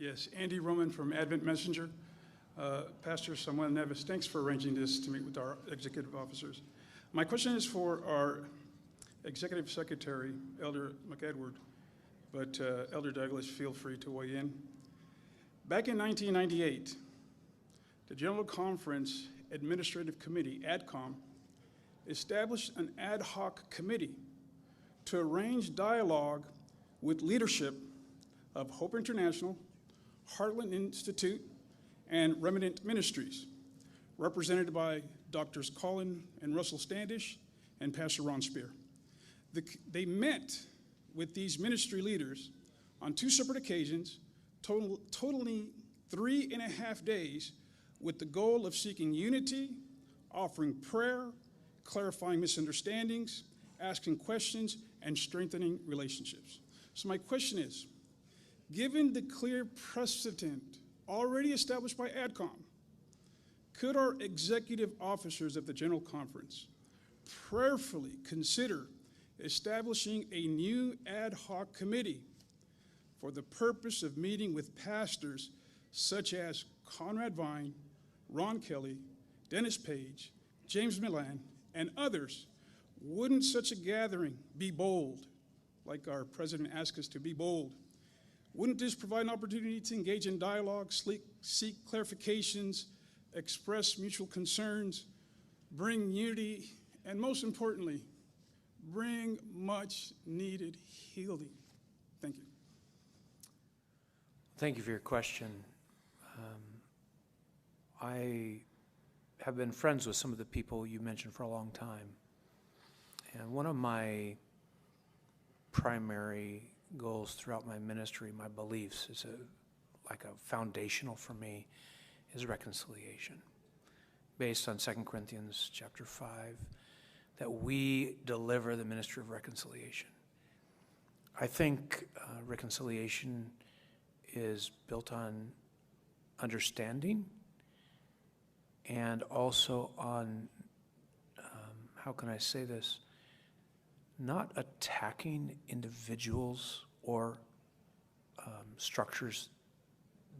Yes, Andy Roman from Advent Messenger. Pastor Samuel Neves, thanks for arranging this to meet with our executive officers. My question is for our executive secretary, Elder McEdward, but Elder Douglas, feel free to weigh in. Back in 1998, the General Conference Administrative Committee, ADCOM, established an ad hoc committee to arrange dialogue with leadership of Hope International, Heartland Institute, and Remnant Ministries, represented by Drs. Colin and Russell Standish and Pastor Ron Spear. They met with these ministry leaders on two separate occasions, totaling 3.5 days, with the goal of seeking unity, offering prayer, clarifying misunderstandings, asking questions, and strengthening relationships. So my question is, given the clear precedent already established by ADCOM, could our executive officers of the General Conference prayerfully consider establishing a new ad hoc committee for the purpose of meeting with pastors such as Conrad Vine, Ron Kelly, Dennis Page, James Milan, and others? Wouldn't such a gathering be bold, like our president asked us to be bold? Wouldn't this provide an opportunity to engage in dialogue, seek clarifications, express mutual concerns, bring unity, and most importantly, bring much needed healing? Thank you. Thank you for your question. I have been friends with some of the people you mentioned for a long time. And one of my primary goals throughout my ministry, my beliefs, is like a foundational for me, is reconciliation. Based on 2 Corinthians chapter 5, that we deliver the ministry of reconciliation. I think reconciliation is built on understanding and also on, how can I say this, not attacking individuals or structures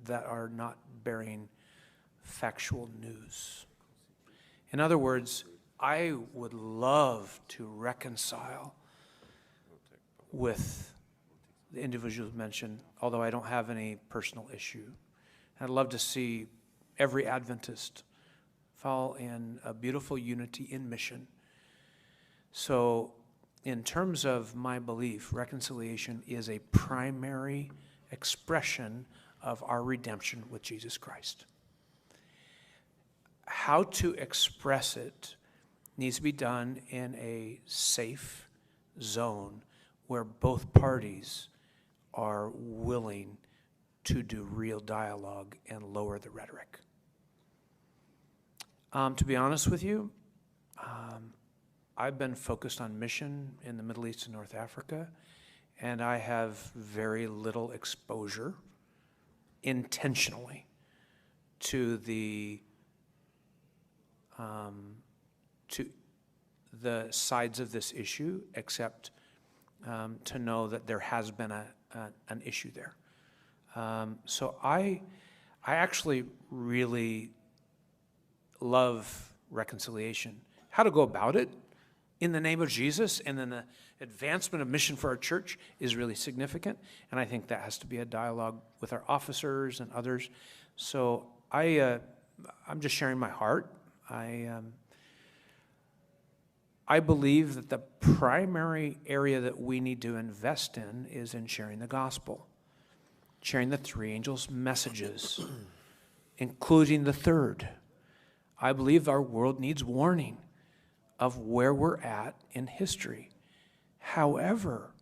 that are not bearing factual news. In other words, I would love to reconcile with the individuals mentioned, although I don't have any personal issue. I'd love to see every Adventist fall in a beautiful unity in mission. So in terms of my belief, reconciliation is a primary expression of our redemption with Jesus Christ. How to express it needs to be done in a safe zone where both parties are willing to do real dialogue and lower the rhetoric. To be honest with you, I've been focused on mission in the Middle East and North Africa, and I have very little exposure intentionally to the sides of this issue, except to know that there has been an issue there. So I actually really love reconciliation. How to go about it in the name of Jesus and in the advancement of mission for our church is really significant, and I think that has to be a dialogue with our officers and others. So I'm just sharing my heart. I believe that the primary area that we need to invest in is in sharing the gospel, sharing the three angels' messages, including the third. I believe our world needs warning of where we're at in history. However,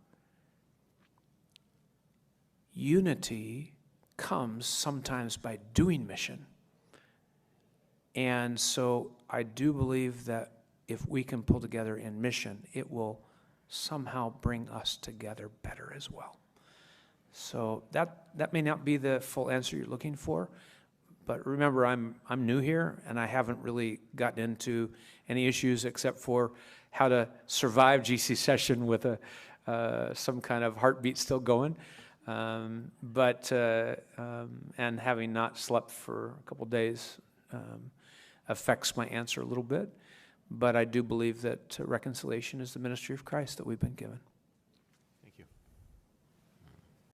unity comes sometimes by doing mission. And so I do believe that if we can pull together in mission, it will somehow bring us together better as well. So that may not be the full answer you're looking for, but remember, I'm new here, and I haven't really gotten into any issues except for how to survive GC session with some kind of heartbeat still going. And having not slept for a couple days affects my answer a little bit. But I do believe that reconciliation is the ministry of Christ that we've been given.